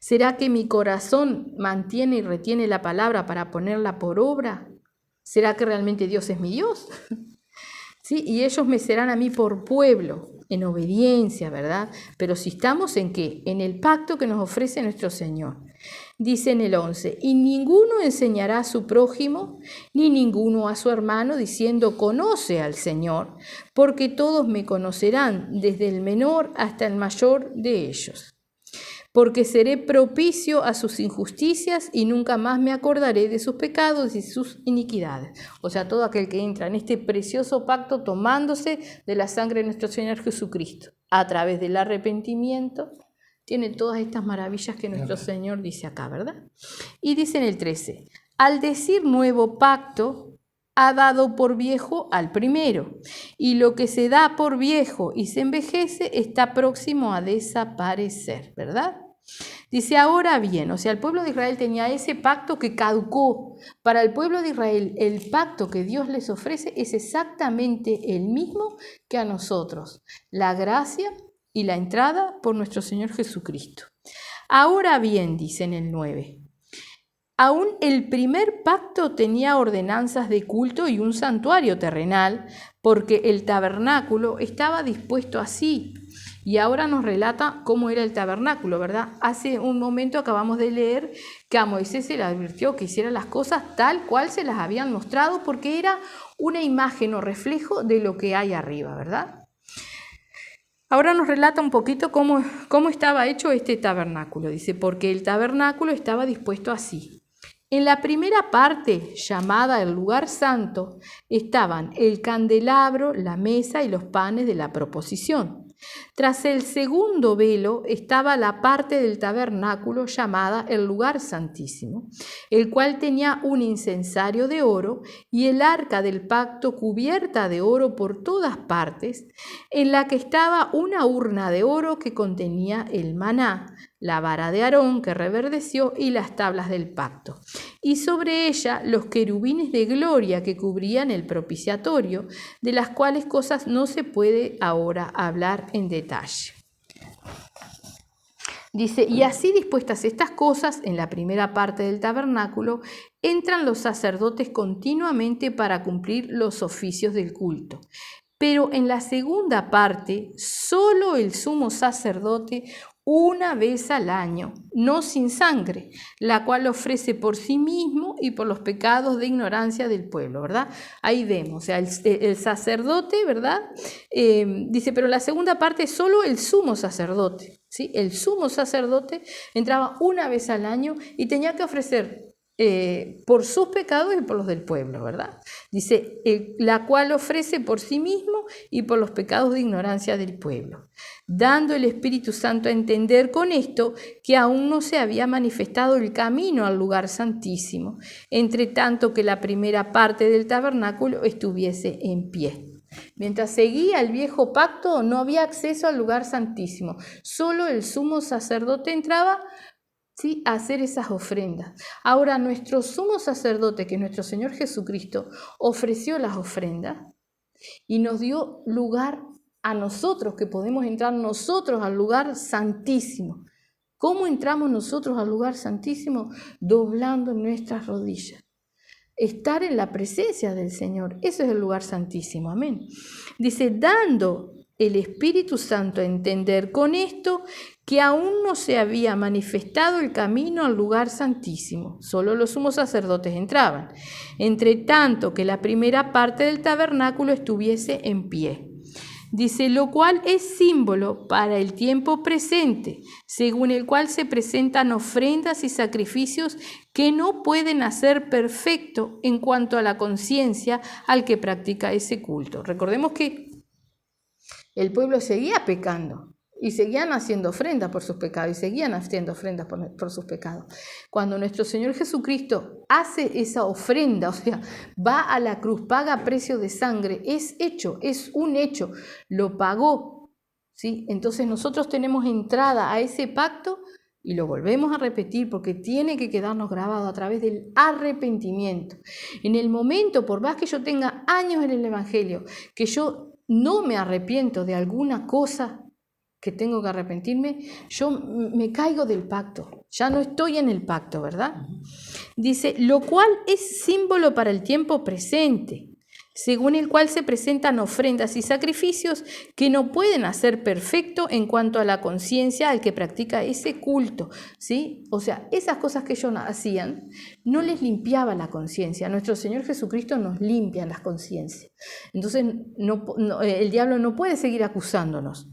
Speaker 1: ¿Será que mi corazón mantiene y retiene la palabra para ponerla por obra? ¿Será que realmente Dios es mi Dios? ¿Sí? Y ellos me serán a mí por pueblo, en obediencia, ¿verdad? Pero si estamos en ¿qué? En el pacto que nos ofrece nuestro Señor. Dice en el 11, y ninguno enseñará a su prójimo, ni ninguno a su hermano, diciendo: conoce al Señor, porque todos me conocerán, desde el menor hasta el mayor de ellos. Porque seré propicio a sus injusticias y nunca más me acordaré de sus pecados y sus iniquidades. O sea, todo aquel que entra en este precioso pacto tomándose de la sangre de nuestro Señor Jesucristo a través del arrepentimiento, tiene todas estas maravillas que nuestro Señor dice acá, ¿verdad? Y dice en el 13, al decir nuevo pacto, ha dado por viejo al primero, y lo que se da por viejo y se envejece está próximo a desaparecer, ¿verdad? Dice: ahora bien, o sea, el pueblo de Israel tenía ese pacto que caducó. Para el pueblo de Israel, el pacto que Dios les ofrece es exactamente el mismo que a nosotros, la gracia y la entrada por nuestro Señor Jesucristo. Ahora bien, dice en el 9, aún el primer pacto tenía ordenanzas de culto y un santuario terrenal, porque el tabernáculo estaba dispuesto así. Y ahora nos relata cómo era el tabernáculo, ¿verdad? Hace un momento acabamos de leer que a Moisés se le advirtió que hiciera las cosas tal cual se las habían mostrado, porque era una imagen o reflejo de lo que hay arriba, ¿verdad? Ahora nos relata un poquito cómo estaba hecho este tabernáculo. Dice: porque el tabernáculo estaba dispuesto así. En la primera parte, llamada el lugar santo, estaban el candelabro, la mesa y los panes de la proposición. Tras el segundo velo estaba la parte del tabernáculo llamada el lugar santísimo, el cual tenía un incensario de oro y el arca del pacto cubierta de oro por todas partes, en la que estaba una urna de oro que contenía el maná, la vara de Aarón que reverdeció y las tablas del pacto, y sobre ella los querubines de gloria que cubrían el propiciatorio, de las cuales cosas no se puede ahora hablar en detalle. Dice, y así dispuestas estas cosas, en la primera parte del tabernáculo, entran los sacerdotes continuamente para cumplir los oficios del culto. Pero en la segunda parte, solo el sumo sacerdote una vez al año, no sin sangre, la cual ofrece por sí mismo y por los pecados de ignorancia del pueblo, ¿verdad? Ahí vemos, o sea, el sacerdote, ¿verdad? Dice, pero en la segunda parte solo el sumo sacerdote, ¿sí? El sumo sacerdote entraba una vez al año y tenía que ofrecer por sus pecados y por los del pueblo, ¿verdad? Dice, la cual ofrece por sí mismo y por los pecados de ignorancia del pueblo, dando el Espíritu Santo a entender con esto que aún no se había manifestado el camino al lugar santísimo, entre tanto que la primera parte del tabernáculo estuviese en pie. Mientras seguía el viejo pacto, no había acceso al lugar santísimo, solo el sumo sacerdote entraba, ¿sí?, a hacer esas ofrendas. Ahora, nuestro sumo sacerdote, que es nuestro Señor Jesucristo, ofreció las ofrendas y nos dio lugar a nosotros, que podemos entrar nosotros al lugar santísimo. ¿Cómo entramos nosotros al lugar santísimo? Doblando nuestras rodillas. Estar en la presencia del Señor, eso es el lugar santísimo, amén. Dice, dando el Espíritu Santo a entender con esto que aún no se había manifestado el camino al lugar santísimo, solo los sumos sacerdotes entraban, entre tanto que la primera parte del tabernáculo estuviese en pie. Dice, lo cual es símbolo para el tiempo presente, según el cual se presentan ofrendas y sacrificios que no pueden hacer perfecto en cuanto a la conciencia al que practica ese culto. Recordemos que el pueblo seguía pecando y seguían haciendo ofrendas por sus pecados y seguían haciendo ofrendas por sus pecados. Cuando nuestro Señor Jesucristo hace esa ofrenda, o sea, va a la cruz, paga precio de sangre, es hecho, es un hecho, lo pagó, ¿sí? Entonces nosotros tenemos entrada a ese pacto y lo volvemos a repetir porque tiene que quedarnos grabado a través del arrepentimiento. En el momento, por más que yo tenga años en el Evangelio, que yo no me arrepiento de alguna cosa que tengo que arrepentirme, yo me caigo del pacto, ya no estoy en el pacto, ¿verdad? Dice, lo cual es símbolo para el tiempo presente, según el cual se presentan ofrendas y sacrificios que no pueden hacer perfecto en cuanto a la conciencia al que practica ese culto, ¿sí? O sea, esas cosas que ellos hacían no les limpiaba la conciencia. Nuestro Señor Jesucristo nos limpia las conciencias. Entonces, el diablo no puede seguir acusándonos.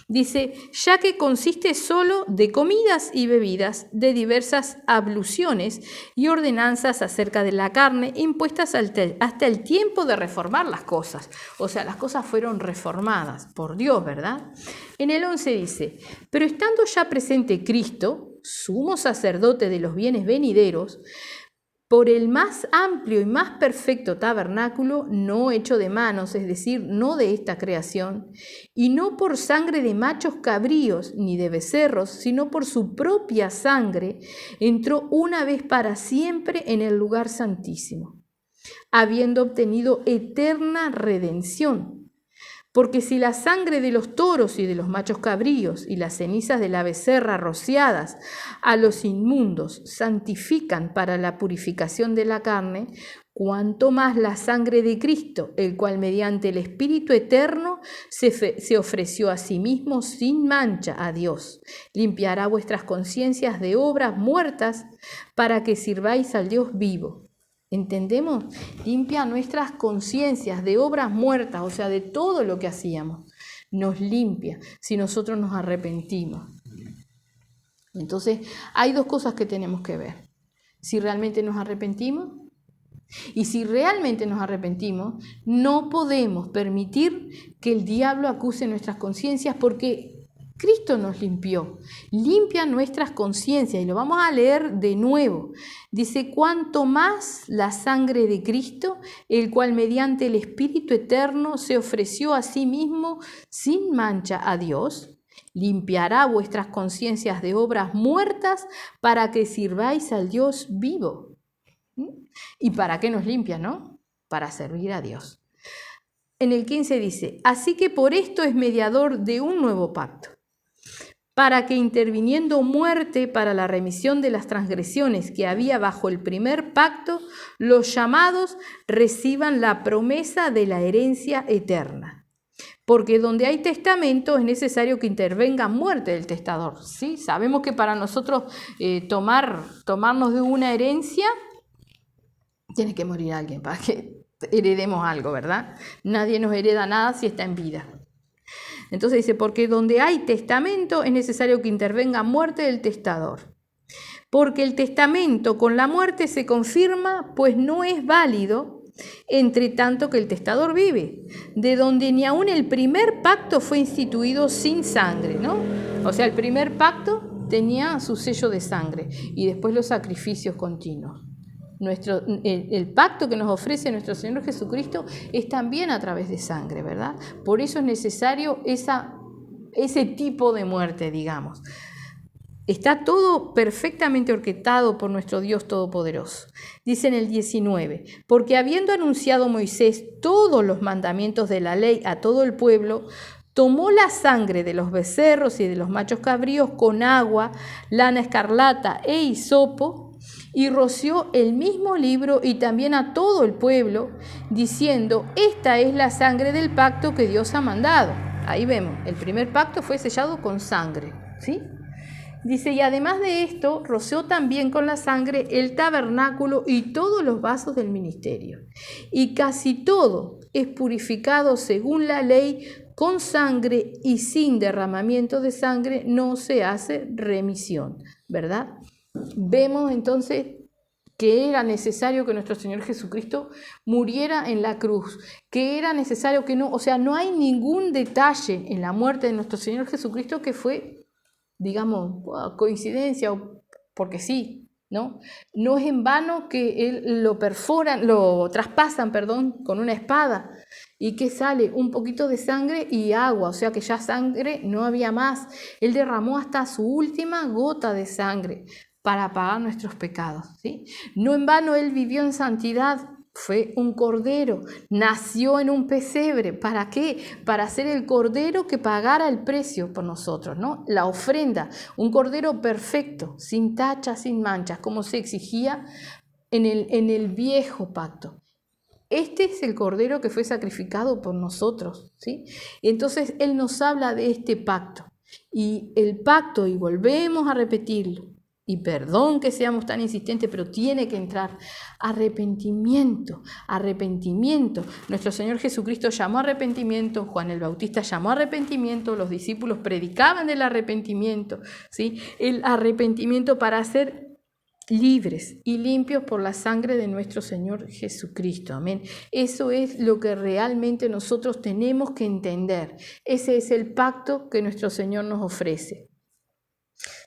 Speaker 1: Dice, ya que consiste solo de comidas y bebidas, de diversas abluciones y ordenanzas acerca de la carne impuestas hasta el tiempo de reformar las cosas. O sea, las cosas fueron reformadas por Dios, ¿verdad? En el 11 dice, pero estando ya presente Cristo, sumo sacerdote de los bienes venideros, por el más amplio y más perfecto tabernáculo, no hecho de manos, es decir, no de esta creación, y no por sangre de machos cabríos ni de becerros, sino por su propia sangre, entró una vez para siempre en el lugar santísimo, habiendo obtenido eterna redención. Porque si la sangre de los toros y de los machos cabríos y las cenizas de la becerra rociadas a los inmundos santifican para la purificación de la carne, cuanto más la sangre de Cristo, el cual mediante el Espíritu eterno se ofreció a sí mismo sin mancha a Dios, limpiará vuestras conciencias de obras muertas para que sirváis al Dios vivo. ¿Entendemos? Limpia nuestras conciencias de obras muertas, o sea, de todo lo que hacíamos. Nos limpia si nosotros nos arrepentimos. Entonces, hay dos cosas que tenemos que ver. Si realmente nos arrepentimos Y si realmente nos arrepentimos, no podemos permitir que el diablo acuse nuestras conciencias, porque Cristo nos limpió, limpia nuestras conciencias, y lo vamos a leer de nuevo. Dice: cuanto más la sangre de Cristo, el cual mediante el Espíritu Eterno se ofreció a sí mismo sin mancha a Dios, limpiará vuestras conciencias de obras muertas para que sirváis al Dios vivo. ¿Y para qué nos limpia, no? Para servir a Dios. En el 15 dice: así que por esto es mediador de un nuevo pacto, para que interviniendo muerte para la remisión de las transgresiones que había bajo el primer pacto, los llamados reciban la promesa de la herencia eterna. Porque donde hay testamento es necesario que intervenga muerte del testador. ¿Sí? Sabemos que para nosotros tomarnos de una herencia, tiene que morir alguien para que heredemos algo, ¿verdad? Nadie nos hereda nada si está en vida. Entonces dice: porque donde hay testamento es necesario que intervenga muerte del testador. Porque el testamento con la muerte se confirma, pues no es válido entre tanto que el testador vive, de donde ni aun el primer pacto fue instituido sin sangre, ¿no? O sea, el primer pacto tenía su sello de sangre y después los sacrificios continuos. El pacto que nos ofrece nuestro Señor Jesucristo es también a través de sangre, ¿verdad? Por eso es necesario ese tipo de muerte, digamos. Está todo perfectamente orquestado por nuestro Dios Todopoderoso. Dice en el 19: porque habiendo anunciado Moisés todos los mandamientos de la ley a todo el pueblo, tomó la sangre de los becerros y de los machos cabríos con agua, lana escarlata e hisopo, y roció el mismo libro y también a todo el pueblo, diciendo: esta es la sangre del pacto que Dios ha mandado. Ahí vemos, el primer pacto fue sellado con sangre, ¿sí? Dice: y además de esto, roció también con la sangre el tabernáculo y todos los vasos del ministerio. Y casi todo es purificado según la ley con sangre, y sin derramamiento de sangre no se hace remisión, ¿verdad? Vemos entonces que era necesario que nuestro Señor Jesucristo muriera en la cruz, que era necesario que no hay ningún detalle en la muerte de nuestro Señor Jesucristo que fue, digamos, coincidencia o porque sí, ¿no? No es en vano que él lo traspasan, con una espada, y que sale un poquito de sangre y agua, o sea que ya sangre no había más. Él derramó hasta su última gota de sangre para pagar nuestros pecados, ¿sí? No en vano él vivió en santidad. Fue un cordero, nació en un pesebre. ¿Para qué? Para ser el cordero que pagara el precio por nosotros, ¿no? La ofrenda, un cordero perfecto, sin tachas, sin manchas, como se exigía en el viejo pacto. Este es el cordero que fue sacrificado por nosotros, ¿sí? Entonces él nos habla de este pacto. Y el pacto, y volvemos a repetirlo, y perdón que seamos tan insistentes, pero tiene que entrar arrepentimiento. Nuestro Señor Jesucristo llamó arrepentimiento, Juan el Bautista llamó arrepentimiento, los discípulos predicaban del arrepentimiento, ¿sí? El arrepentimiento para ser libres y limpios por la sangre de nuestro Señor Jesucristo. Amén. Eso es lo que realmente nosotros tenemos que entender. Ese es el pacto que nuestro Señor nos ofrece.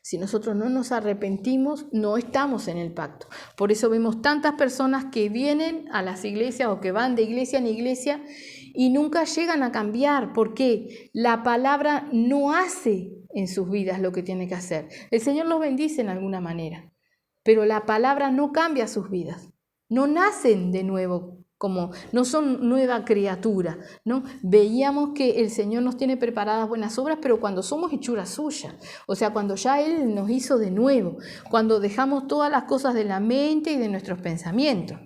Speaker 1: Si nosotros no nos arrepentimos, no estamos en el pacto. Por eso vemos tantas personas que vienen a las iglesias o que van de iglesia en iglesia y nunca llegan a cambiar, porque la palabra no hace en sus vidas lo que tiene que hacer. El Señor los bendice en alguna manera, pero la palabra no cambia sus vidas. No nacen de nuevo, como no son nueva criatura, ¿no? Veíamos que el Señor nos tiene preparadas buenas obras, pero cuando somos hechura suya, o sea, cuando ya Él nos hizo de nuevo, cuando dejamos todas las cosas de la mente y de nuestros pensamientos,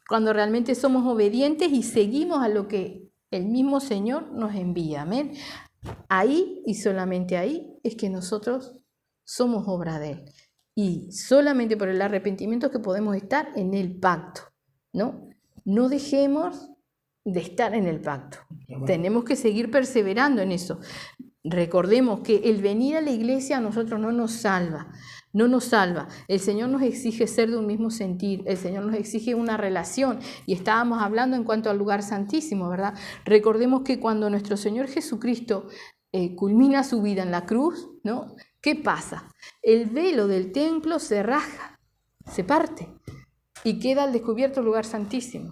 Speaker 1: cuando realmente somos obedientes y seguimos a lo que el mismo Señor nos envía, amén. Ahí y solamente ahí es que nosotros somos obra de Él. Y solamente por el arrepentimiento es que podemos estar en el pacto, ¿no? No dejemos de estar en el pacto. Tenemos que seguir perseverando en eso. Recordemos que el venir a la iglesia a nosotros no nos salva. no nos salva. El Señor nos exige ser de un mismo sentir, el Señor nos exige una relación. Y estábamos hablando en cuanto al lugar santísimo, ¿verdad? Recordemos que cuando nuestro Señor Jesucristo culmina su vida en la cruz, ¿no? ¿Qué pasa? El velo del templo se rasga, se parte y queda al descubierto el lugar santísimo.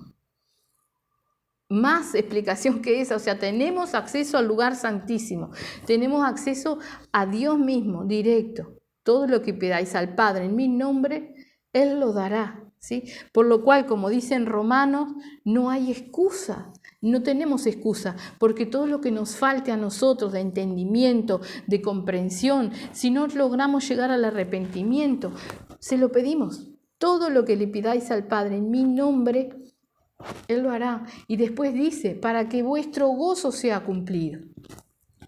Speaker 1: Más explicación que esa, o sea, tenemos acceso al lugar santísimo, tenemos acceso a Dios mismo, directo. Todo lo que pidáis al Padre en mi nombre, Él lo dará, ¿sí? Por lo cual, como dicen Romanos, no hay excusa, no tenemos excusa, porque todo lo que nos falte a nosotros de entendimiento, de comprensión, si no logramos llegar al arrepentimiento, se lo pedimos. Todo lo que le pidáis al Padre en mi nombre, Él lo hará. Y después dice, para que vuestro gozo sea cumplido.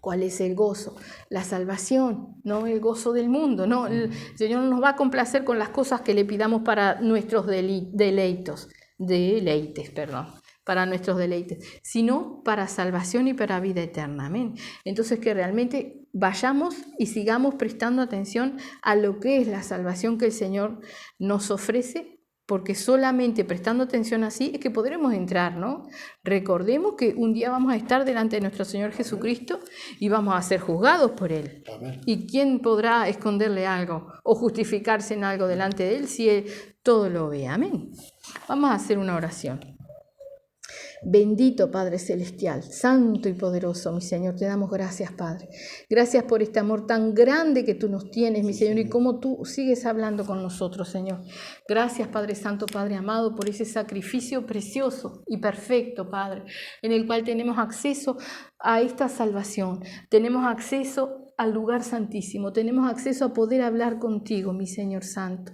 Speaker 1: ¿Cuál es el gozo? La salvación, no el gozo del mundo. No, el Señor no nos va a complacer con las cosas que le pidamos para nuestros deleites, para nuestros deleites, sino para salvación y para vida eterna. Amén. Entonces que realmente vayamos y sigamos prestando atención a lo que es la salvación que el Señor nos ofrece, porque solamente prestando atención así es que podremos entrar, ¿no? Recordemos que un día vamos a estar delante de nuestro Señor Jesucristo y vamos a ser juzgados por Él. Amén. ¿Y quién podrá esconderle algo o justificarse en algo delante de Él si Él todo lo ve? Amén. Vamos a hacer una oración. Bendito Padre Celestial, santo y poderoso, mi Señor, te damos gracias, Padre. Gracias por este amor tan grande que tú nos tienes, mi Señor, y cómo tú sigues hablando con nosotros, Señor. Gracias, Padre Santo, Padre amado, por ese sacrificio precioso y perfecto, Padre, en el cual tenemos acceso a esta salvación. Tenemos acceso al lugar santísimo, tenemos acceso a poder hablar contigo, mi Señor Santo.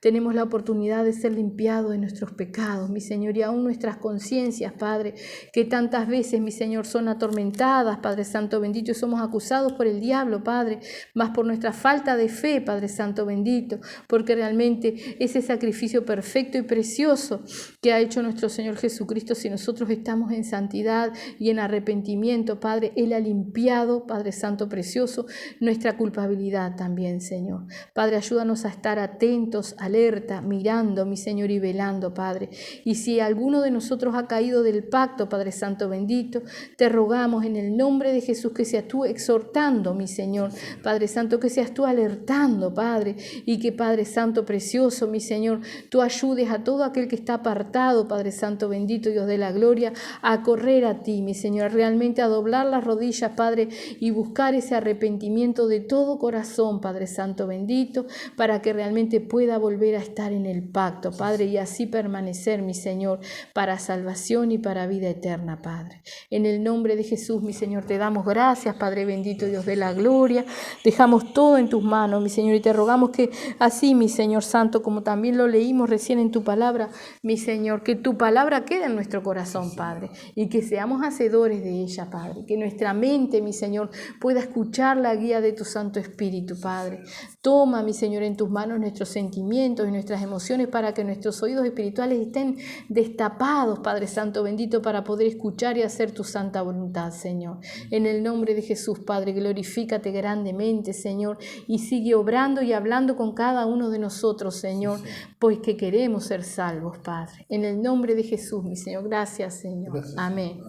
Speaker 1: Tenemos la oportunidad de ser limpiados de nuestros pecados, mi Señor, y aún nuestras conciencias, Padre, que tantas veces, mi Señor, son atormentadas, Padre Santo bendito, y somos acusados por el diablo, Padre, más por nuestra falta de fe, Padre Santo bendito, porque realmente ese sacrificio perfecto y precioso que ha hecho nuestro Señor Jesucristo, si nosotros estamos en santidad y en arrepentimiento, Padre, Él ha limpiado, Padre Santo precioso, nuestra culpabilidad también, Señor. Padre, ayúdanos a estar atentos, alerta, mirando, mi Señor, y velando, Padre. Y si alguno de nosotros ha caído del pacto, Padre Santo bendito, te rogamos en el nombre de Jesús que seas tú exhortando, mi Señor, Padre Santo, que seas tú alertando, Padre, y que, Padre Santo precioso, mi Señor, tú ayudes a todo aquel que está apartado, Padre Santo bendito, Dios de la gloria, a correr a ti, mi Señor, realmente a doblar las rodillas, Padre, y buscar ese arrepentimiento de todo corazón, Padre Santo bendito, para que realmente pueda volver a estar en el pacto, Padre, y así permanecer, mi Señor, para salvación y para vida eterna, Padre. En el nombre de Jesús, mi Señor, te damos gracias, Padre bendito, Dios de la gloria. Dejamos todo en tus manos, mi Señor, y te rogamos que así, mi Señor Santo, como también lo leímos recién en tu palabra, mi Señor, que tu palabra quede en nuestro corazón, Padre, y que seamos hacedores de ella, Padre, que nuestra mente, mi Señor, pueda escuchar la guía de tu Santo Espíritu, Padre. Toma, mi Señor, en tus manos nuestros sentimientos y nuestras emociones para que nuestros oídos espirituales estén destapados, Padre Santo bendito, para poder escuchar y hacer tu santa voluntad, Señor. En el nombre de Jesús, Padre, glorifícate grandemente, Señor, y sigue obrando y hablando con cada uno de nosotros, Señor, pues que queremos ser salvos, Padre. En el nombre de Jesús, mi Señor. Gracias, Señor. Amén.